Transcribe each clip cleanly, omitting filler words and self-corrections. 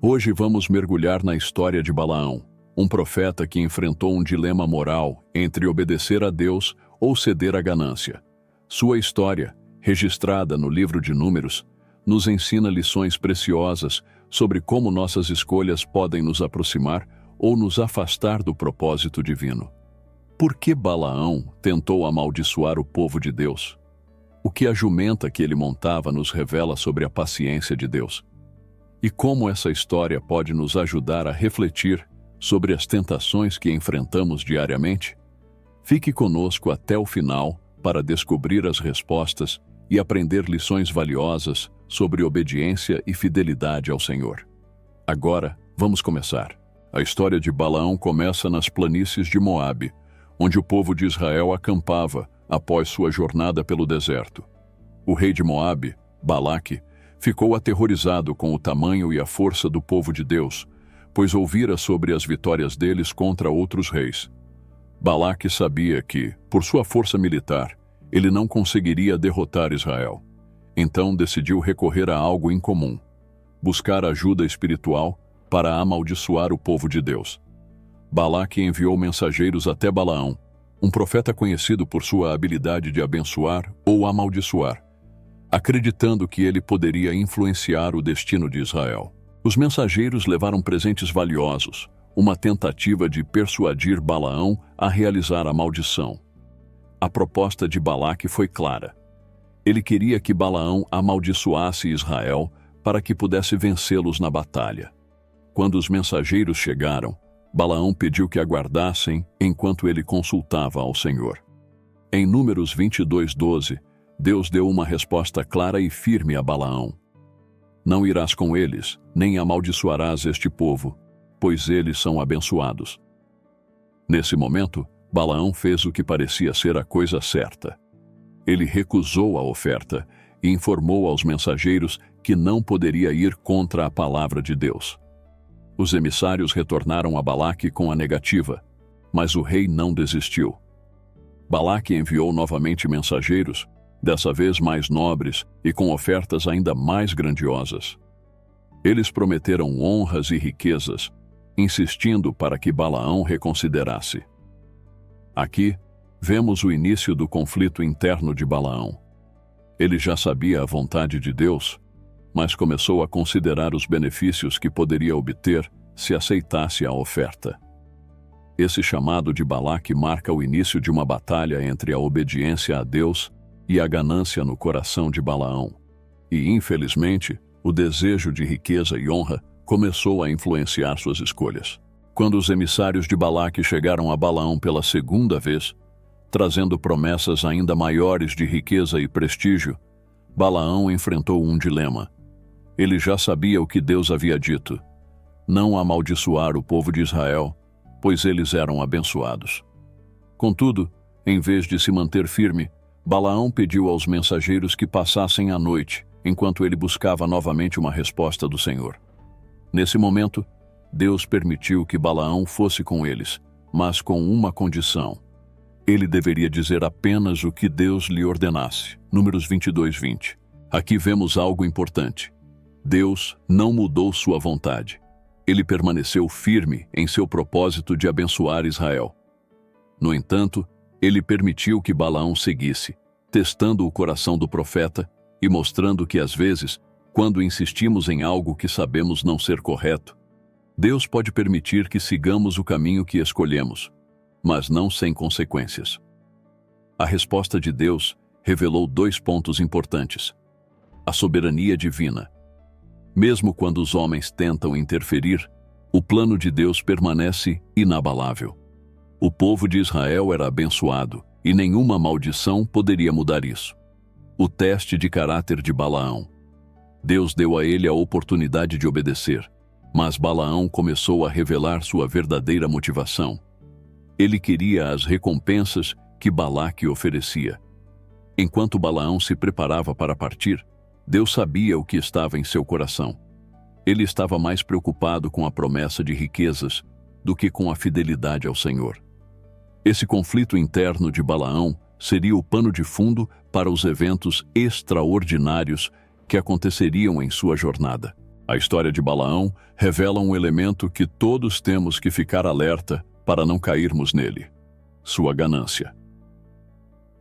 Hoje vamos mergulhar na história de Balaão, um profeta que enfrentou um dilema moral entre obedecer a Deus ou ceder à ganância. Sua história, registrada no livro de Números, nos ensina lições preciosas sobre como nossas escolhas podem nos aproximar ou nos afastar do propósito divino. Por que Balaão tentou amaldiçoar o povo de Deus? O que a jumenta que ele montava nos revela sobre a paciência de Deus? E como essa história pode nos ajudar a refletir sobre as tentações que enfrentamos diariamente? Fique conosco até o final para descobrir as respostas e aprender lições valiosas sobre obediência e fidelidade ao Senhor. Agora, vamos começar. A história de Balaão começa nas planícies de Moabe, onde o povo de Israel acampava após sua jornada pelo deserto. O rei de Moabe, Balaque, ficou aterrorizado com o tamanho e a força do povo de Deus, pois ouvira sobre as vitórias deles contra outros reis. Balaque sabia que, por sua força militar, ele não conseguiria derrotar Israel. Então decidiu recorrer a algo incomum: buscar ajuda espiritual para amaldiçoar o povo de Deus. Balaque enviou mensageiros até Balaão, um profeta conhecido por sua habilidade de abençoar ou amaldiçoar, acreditando que ele poderia influenciar o destino de Israel. Os mensageiros levaram presentes valiosos, uma tentativa de persuadir Balaão a realizar a maldição. A proposta de Balaque foi clara. Ele queria que Balaão amaldiçoasse Israel para que pudesse vencê-los na batalha. Quando os mensageiros chegaram, Balaão pediu que aguardassem enquanto ele consultava ao Senhor. Em Números 22:12, Deus deu uma resposta clara e firme a Balaão: "Não irás com eles, nem amaldiçoarás este povo, pois eles são abençoados." Nesse momento, Balaão fez o que parecia ser a coisa certa. Ele recusou a oferta e informou aos mensageiros que não poderia ir contra a palavra de Deus. Os emissários retornaram a Balaque com a negativa, mas o rei não desistiu. Balaque enviou novamente mensageiros, dessa vez mais nobres e com ofertas ainda mais grandiosas. Eles prometeram honras e riquezas, insistindo para que Balaão reconsiderasse. Aqui, vemos o início do conflito interno de Balaão. Ele já sabia a vontade de Deus, mas começou a considerar os benefícios que poderia obter se aceitasse a oferta. Esse chamado de Balaque marca o início de uma batalha entre a obediência a Deus e a ganância no coração de Balaão. E, infelizmente, o desejo de riqueza e honra começou a influenciar suas escolhas. Quando os emissários de Balaque chegaram a Balaão pela segunda vez, trazendo promessas ainda maiores de riqueza e prestígio, Balaão enfrentou um dilema. Ele já sabia o que Deus havia dito: não amaldiçoar o povo de Israel, pois eles eram abençoados. Contudo, em vez de se manter firme, Balaão pediu aos mensageiros que passassem a noite, enquanto ele buscava novamente uma resposta do Senhor. Nesse momento, Deus permitiu que Balaão fosse com eles, mas com uma condição: ele deveria dizer apenas o que Deus lhe ordenasse. Números 22:20. Aqui vemos algo importante. Deus não mudou sua vontade. Ele permaneceu firme em seu propósito de abençoar Israel. No entanto, ele permitiu que Balaão seguisse, testando o coração do profeta e mostrando que, às vezes, quando insistimos em algo que sabemos não ser correto, Deus pode permitir que sigamos o caminho que escolhemos, mas não sem consequências. A resposta de Deus revelou 2 pontos importantes: a soberania divina. Mesmo quando os homens tentam interferir, o plano de Deus permanece inabalável. O povo de Israel era abençoado, e nenhuma maldição poderia mudar isso. O teste de caráter de Balaão. Deus deu a ele a oportunidade de obedecer, mas Balaão começou a revelar sua verdadeira motivação. Ele queria as recompensas que Balaque oferecia. Enquanto Balaão se preparava para partir, Deus sabia o que estava em seu coração. Ele estava mais preocupado com a promessa de riquezas do que com a fidelidade ao Senhor. Esse conflito interno de Balaão seria o pano de fundo para os eventos extraordinários que aconteceriam em sua jornada. A história de Balaão revela um elemento que todos temos que ficar alerta para não cairmos nele: sua ganância.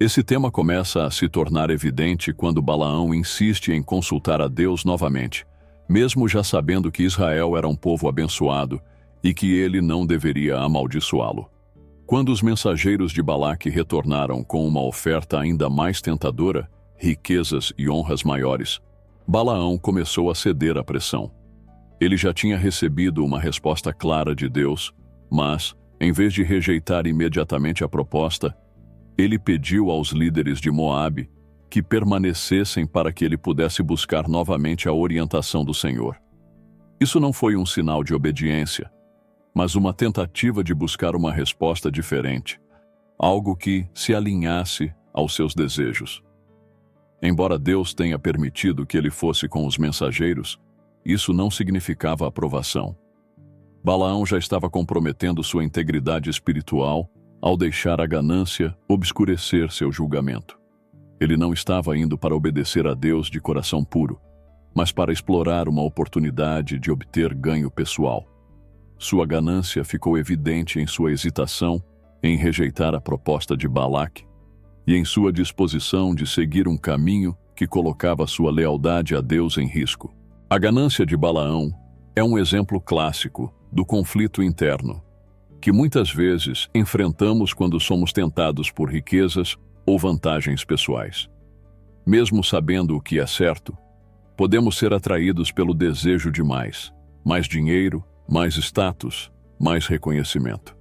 Esse tema começa a se tornar evidente quando Balaão insiste em consultar a Deus novamente, mesmo já sabendo que Israel era um povo abençoado e que ele não deveria amaldiçoá-lo. Quando os mensageiros de Balaque retornaram com uma oferta ainda mais tentadora, riquezas e honras maiores, Balaão começou a ceder à pressão. Ele já tinha recebido uma resposta clara de Deus, mas, em vez de rejeitar imediatamente a proposta, ele pediu aos líderes de Moabe que permanecessem para que ele pudesse buscar novamente a orientação do Senhor. Isso não foi um sinal de obediência, mas uma tentativa de buscar uma resposta diferente, algo que se alinhasse aos seus desejos. Embora Deus tenha permitido que ele fosse com os mensageiros, isso não significava aprovação. Balaão já estava comprometendo sua integridade espiritual ao deixar a ganância obscurecer seu julgamento. Ele não estava indo para obedecer a Deus de coração puro, mas para explorar uma oportunidade de obter ganho pessoal. Sua ganância ficou evidente em sua hesitação em rejeitar a proposta de Balaque e em sua disposição de seguir um caminho que colocava sua lealdade a Deus em risco. A ganância de Balaão é um exemplo clássico do conflito interno, que muitas vezes enfrentamos quando somos tentados por riquezas ou vantagens pessoais. Mesmo sabendo o que é certo, podemos ser atraídos pelo desejo de mais dinheiro, mais status, mais reconhecimento.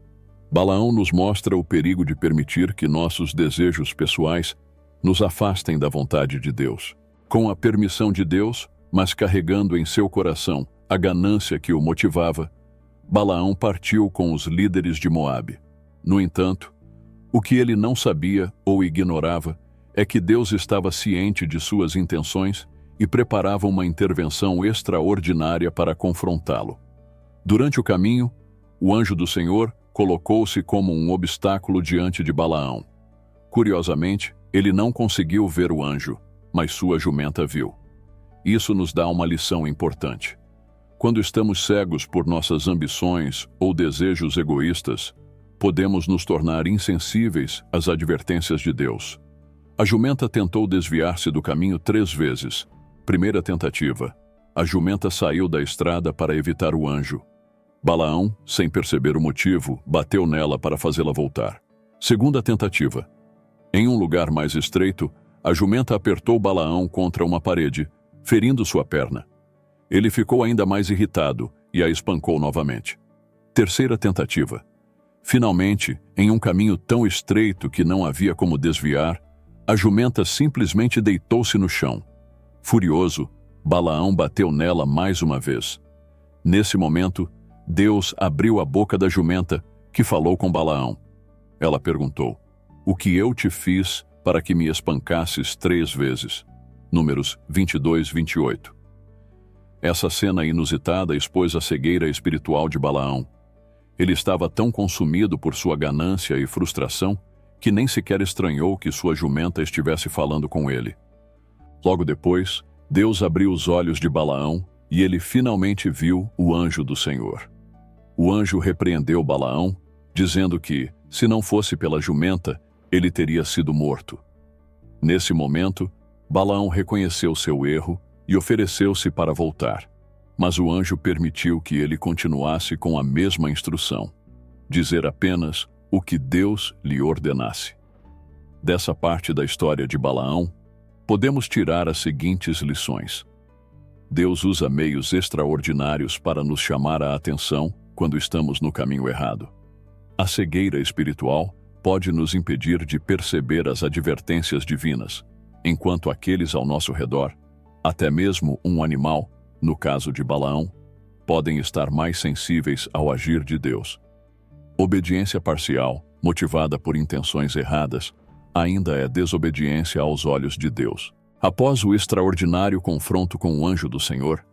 Balaão nos mostra o perigo de permitir que nossos desejos pessoais nos afastem da vontade de Deus. Com a permissão de Deus, mas carregando em seu coração a ganância que o motivava, Balaão partiu com os líderes de Moabe. No entanto, o que ele não sabia ou ignorava é que Deus estava ciente de suas intenções e preparava uma intervenção extraordinária para confrontá-lo. Durante o caminho, o anjo do Senhor colocou-se como um obstáculo diante de Balaão. Curiosamente, ele não conseguiu ver o anjo, mas sua jumenta viu. Isso nos dá uma lição importante. Quando estamos cegos por nossas ambições ou desejos egoístas, podemos nos tornar insensíveis às advertências de Deus. A jumenta tentou desviar-se do caminho 3 vezes. Primeira tentativa, a jumenta saiu da estrada para evitar o anjo. Balaão, sem perceber o motivo, bateu nela para fazê-la voltar. Segunda tentativa. Em um lugar mais estreito, a jumenta apertou Balaão contra uma parede, ferindo sua perna. Ele ficou ainda mais irritado e a espancou novamente. Terceira tentativa. Finalmente, em um caminho tão estreito que não havia como desviar, a jumenta simplesmente deitou-se no chão. Furioso, Balaão bateu nela mais uma vez. Nesse momento, Deus abriu a boca da jumenta, que falou com Balaão. Ela perguntou: "O que eu te fiz para que me espancasses 3 vezes?" Números 22, 28. Essa cena inusitada expôs a cegueira espiritual de Balaão. Ele estava tão consumido por sua ganância e frustração que nem sequer estranhou que sua jumenta estivesse falando com ele. Logo depois, Deus abriu os olhos de Balaão e ele finalmente viu o anjo do Senhor. O anjo repreendeu Balaão, dizendo que, se não fosse pela jumenta, ele teria sido morto. Nesse momento, Balaão reconheceu seu erro e ofereceu-se para voltar. Mas o anjo permitiu que ele continuasse com a mesma instrução: dizer apenas o que Deus lhe ordenasse. Dessa parte da história de Balaão, podemos tirar as seguintes lições. Deus usa meios extraordinários para nos chamar a atenção quando estamos no caminho errado. A cegueira espiritual pode nos impedir de perceber as advertências divinas, enquanto aqueles ao nosso redor, até mesmo um animal, no caso de Balaão, podem estar mais sensíveis ao agir de Deus. Obediência parcial, motivada por intenções erradas, ainda é desobediência aos olhos de Deus. Após o extraordinário confronto com o anjo do Senhor,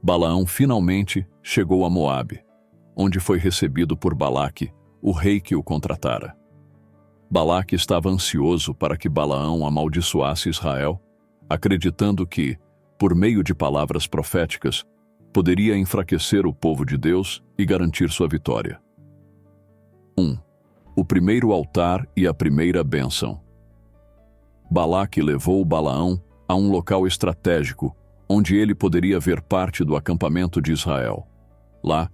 Balaão finalmente chegou a Moabe, onde foi recebido por Balaque, o rei que o contratara. Balaque estava ansioso para que Balaão amaldiçoasse Israel, acreditando que, por meio de palavras proféticas, poderia enfraquecer o povo de Deus e garantir sua vitória. 1. O primeiro altar e a primeira bênção. Balaque levou Balaão a um local estratégico, onde ele poderia ver parte do acampamento de Israel. Lá,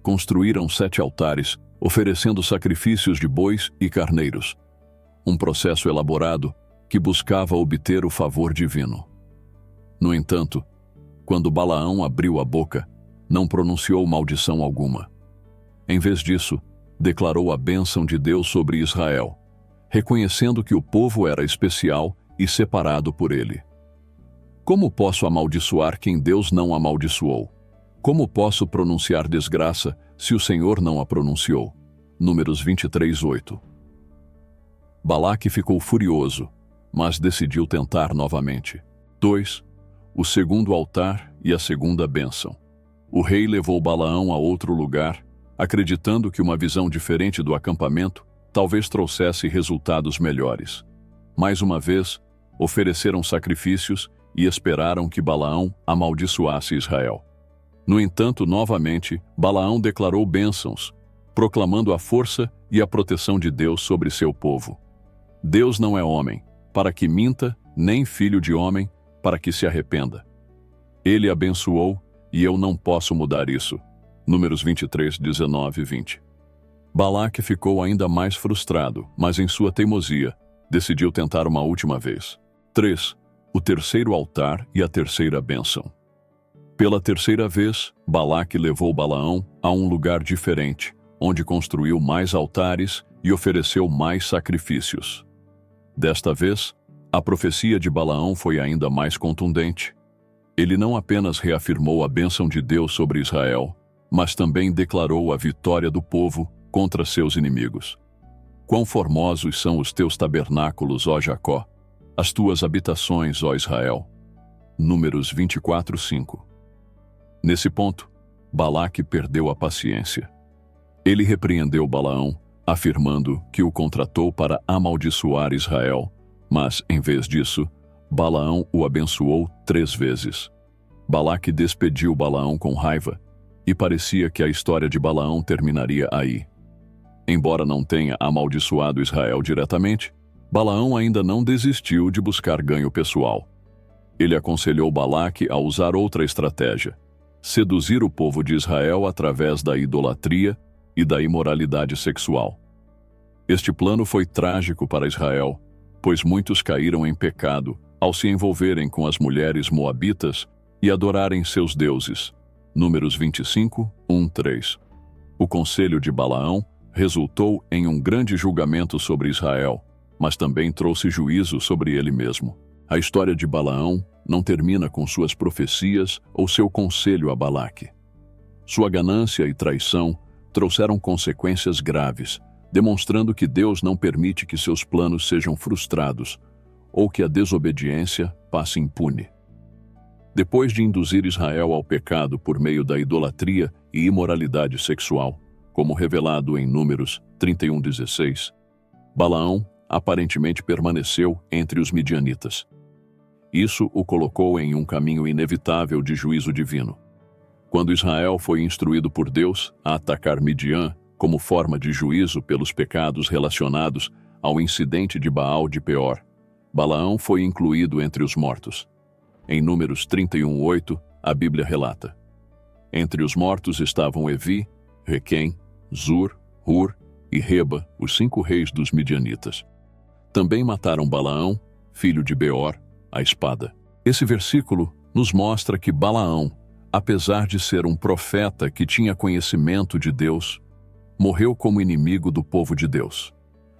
construíram 7 altares, oferecendo sacrifícios de bois e carneiros. Um processo elaborado que buscava obter o favor divino. No entanto, quando Balaão abriu a boca, não pronunciou maldição alguma. Em vez disso, declarou a bênção de Deus sobre Israel, reconhecendo que o povo era especial e separado por ele. Como posso amaldiçoar quem Deus não amaldiçoou? Como posso pronunciar desgraça se o Senhor não a pronunciou? Números 23:8. Balaque ficou furioso, mas decidiu tentar novamente. 2. O segundo altar e a segunda bênção. O rei levou Balaão a outro lugar, acreditando que uma visão diferente do acampamento talvez trouxesse resultados melhores. Mais uma vez, ofereceram sacrifícios e esperaram que Balaão amaldiçoasse Israel. No entanto, novamente, Balaão declarou bênçãos, proclamando a força e a proteção de Deus sobre seu povo. Deus não é homem, para que minta, nem filho de homem, para que se arrependa. Ele abençoou, e eu não posso mudar isso. Números 23, 19 e 20. Balaque ficou ainda mais frustrado, mas em sua teimosia, decidiu tentar uma última vez. 3. O terceiro altar e a terceira bênção. Pela terceira vez, Balaque levou Balaão a um lugar diferente, onde construiu mais altares e ofereceu mais sacrifícios. Desta vez, a profecia de Balaão foi ainda mais contundente. Ele não apenas reafirmou a bênção de Deus sobre Israel, mas também declarou a vitória do povo contra seus inimigos. Quão formosos são os teus tabernáculos, ó Jacó, as tuas habitações, ó Israel. Números 24:5. Nesse ponto, Balaque perdeu a paciência. Ele repreendeu Balaão, afirmando que o contratou para amaldiçoar Israel, mas, em vez disso, Balaão o abençoou 3 vezes. Balaque despediu Balaão com raiva, e parecia que a história de Balaão terminaria aí. Embora não tenha amaldiçoado Israel diretamente, Balaão ainda não desistiu de buscar ganho pessoal. Ele aconselhou Balaque a usar outra estratégia: seduzir o povo de Israel através da idolatria e da imoralidade sexual. Este plano foi trágico para Israel, pois muitos caíram em pecado ao se envolverem com as mulheres moabitas e adorarem seus deuses. Números 25, 1-3. O conselho de Balaão resultou em um grande julgamento sobre Israel, mas também trouxe juízo sobre ele mesmo. A história de Balaão não termina com suas profecias ou seu conselho a Balaque. Sua ganância e traição trouxeram consequências graves, demonstrando que Deus não permite que seus planos sejam frustrados ou que a desobediência passe impune. Depois de induzir Israel ao pecado por meio da idolatria e imoralidade sexual, como revelado em Números 31:16, Balaão aparentemente permaneceu entre os midianitas. Isso o colocou em um caminho inevitável de juízo divino. Quando Israel foi instruído por Deus a atacar Midian como forma de juízo pelos pecados relacionados ao incidente de Baal de Peor, Balaão foi incluído entre os mortos. Em Números 31:8, a Bíblia relata: entre os mortos estavam Evi, Requém, Zur, Hur e Reba, os 5 reis dos midianitas. Também mataram Balaão, filho de Beor, a espada. Esse versículo nos mostra que Balaão, apesar de ser um profeta que tinha conhecimento de Deus, morreu como inimigo do povo de Deus.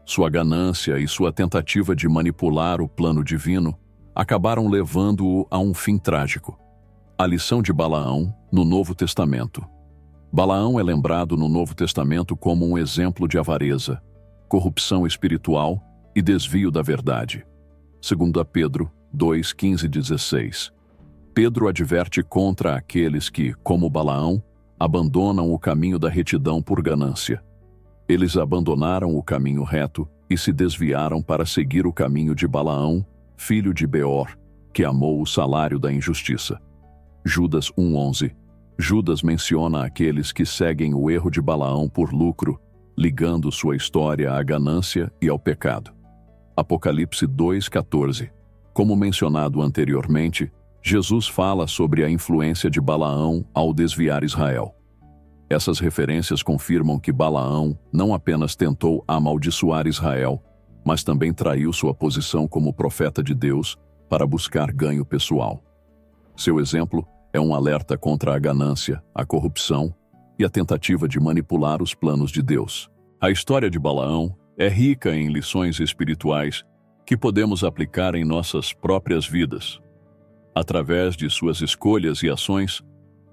Sua ganância e sua tentativa de manipular o plano divino acabaram levando-o a um fim trágico. A lição de Balaão no Novo Testamento. Balaão é lembrado no Novo Testamento como um exemplo de avareza, corrupção espiritual e desvio da verdade. 2 Pedro 2:15-16. Pedro adverte contra aqueles que, como Balaão, abandonam o caminho da retidão por ganância. Eles abandonaram o caminho reto e se desviaram para seguir o caminho de Balaão, filho de Beor, que amou o salário da injustiça. Judas 1:11. Judas menciona aqueles que seguem o erro de Balaão por lucro, ligando sua história à ganância e ao pecado. Apocalipse 2:14. Como mencionado anteriormente, Jesus fala sobre a influência de Balaão ao desviar Israel. Essas referências confirmam que Balaão não apenas tentou amaldiçoar Israel, mas também traiu sua posição como profeta de Deus para buscar ganho pessoal. Seu exemplo é um alerta contra a ganância, a corrupção e a tentativa de manipular os planos de Deus. A história de Balaão é rica em lições espirituais que podemos aplicar em nossas próprias vidas. Através de suas escolhas e ações,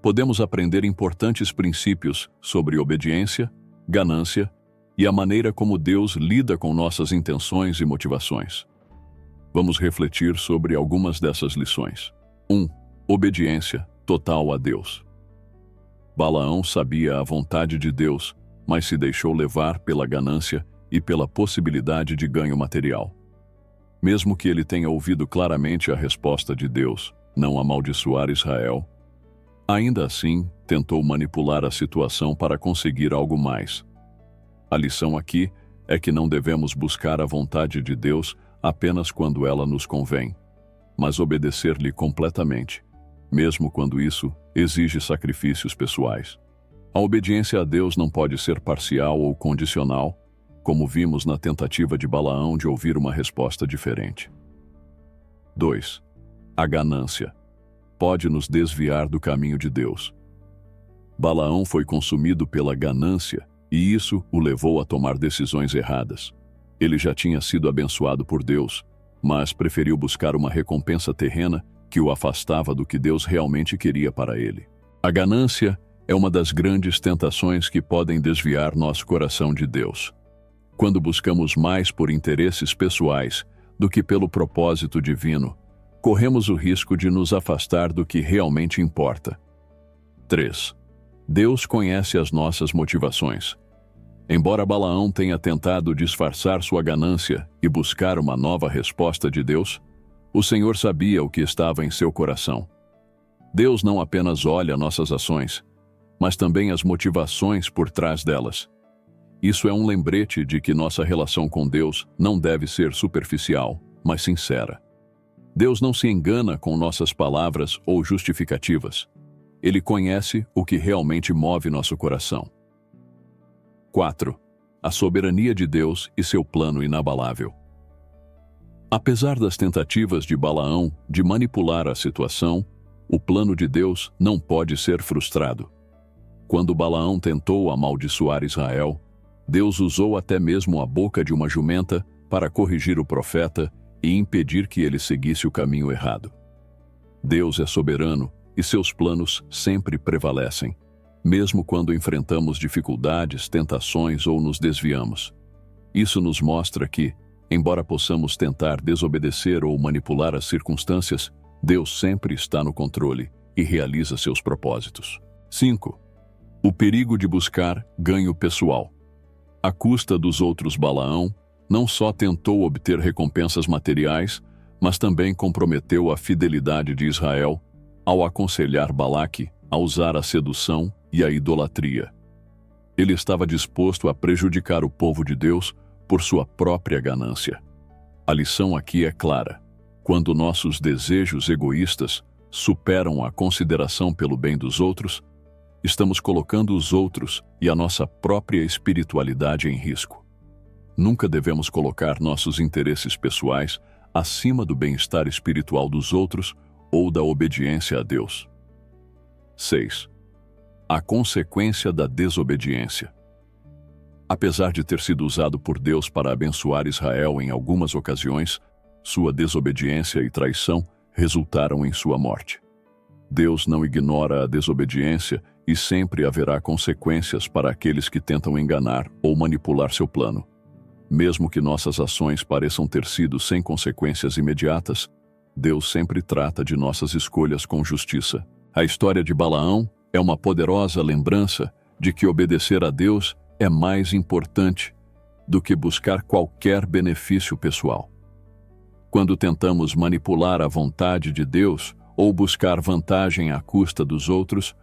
podemos aprender importantes princípios sobre obediência, ganância e a maneira como Deus lida com nossas intenções e motivações. Vamos refletir sobre algumas dessas lições. 1. Obediência total a Deus. Balaão sabia a vontade de Deus, mas se deixou levar pela ganância e pela possibilidade de ganho material. Mesmo que ele tenha ouvido claramente a resposta de Deus, não amaldiçoar Israel, ainda assim tentou manipular a situação para conseguir algo mais. A lição aqui é que não devemos buscar a vontade de Deus apenas quando ela nos convém, mas obedecer-lhe completamente, mesmo quando isso exige sacrifícios pessoais. A obediência a Deus não pode ser parcial ou condicional, como vimos na tentativa de Balaão de ouvir uma resposta diferente. 2. A ganância pode nos desviar do caminho de Deus. Balaão foi consumido pela ganância e isso o levou a tomar decisões erradas. Ele já tinha sido abençoado por Deus, mas preferiu buscar uma recompensa terrena que o afastava do que Deus realmente queria para ele. A ganância é uma das grandes tentações que podem desviar nosso coração de Deus. Quando buscamos mais por interesses pessoais do que pelo propósito divino, corremos o risco de nos afastar do que realmente importa. 3. Deus conhece as nossas motivações. Embora Balaão tenha tentado disfarçar sua ganância e buscar uma nova resposta de Deus, o Senhor sabia o que estava em seu coração. Deus não apenas olha nossas ações, mas também as motivações por trás delas. Isso é um lembrete de que nossa relação com Deus não deve ser superficial, mas sincera. Deus não se engana com nossas palavras ou justificativas. Ele conhece o que realmente move nosso coração. 4. A soberania de Deus e seu plano inabalável. Apesar das tentativas de Balaão de manipular a situação, o plano de Deus não pode ser frustrado. Quando Balaão tentou amaldiçoar Israel, Deus usou até mesmo a boca de uma jumenta para corrigir o profeta e impedir que ele seguisse o caminho errado. Deus é soberano e seus planos sempre prevalecem, mesmo quando enfrentamos dificuldades, tentações ou nos desviamos. Isso nos mostra que, embora possamos tentar desobedecer ou manipular as circunstâncias, Deus sempre está no controle e realiza seus propósitos. 5. O perigo de buscar ganho pessoal. À custa dos outros, Balaão não só tentou obter recompensas materiais, mas também comprometeu a fidelidade de Israel ao aconselhar Balaque a usar a sedução e a idolatria. Ele estava disposto a prejudicar o povo de Deus por sua própria ganância. A lição aqui é clara. Quando nossos desejos egoístas superam a consideração pelo bem dos outros, estamos colocando os outros e a nossa própria espiritualidade em risco. Nunca devemos colocar nossos interesses pessoais acima do bem-estar espiritual dos outros ou da obediência a Deus. 6. A consequência da desobediência. Apesar de ter sido usado por Deus para abençoar Israel em algumas ocasiões, sua desobediência e traição resultaram em sua morte. Deus não ignora a desobediência e sempre haverá consequências para aqueles que tentam enganar ou manipular seu plano. Mesmo que nossas ações pareçam ter sido sem consequências imediatas, Deus sempre trata de nossas escolhas com justiça. A história de Balaão é uma poderosa lembrança de que obedecer a Deus é mais importante do que buscar qualquer benefício pessoal. Quando tentamos manipular a vontade de Deus ou buscar vantagem à custa dos outros,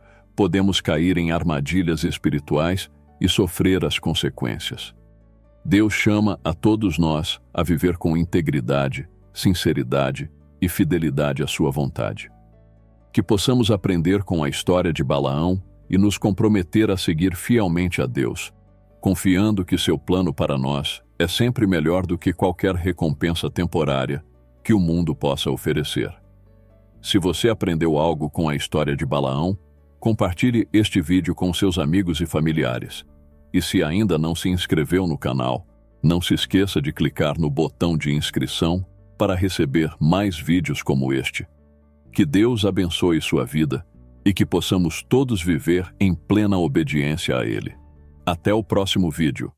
podemos cair em armadilhas espirituais e sofrer as consequências. Deus chama a todos nós a viver com integridade, sinceridade e fidelidade à sua vontade. Que possamos aprender com a história de Balaão e nos comprometer a seguir fielmente a Deus, confiando que seu plano para nós é sempre melhor do que qualquer recompensa temporária que o mundo possa oferecer. Se você aprendeu algo com a história de Balaão, compartilhe este vídeo com seus amigos e familiares. E se ainda não se inscreveu no canal, não se esqueça de clicar no botão de inscrição para receber mais vídeos como este. Que Deus abençoe sua vida e que possamos todos viver em plena obediência a Ele. Até o próximo vídeo.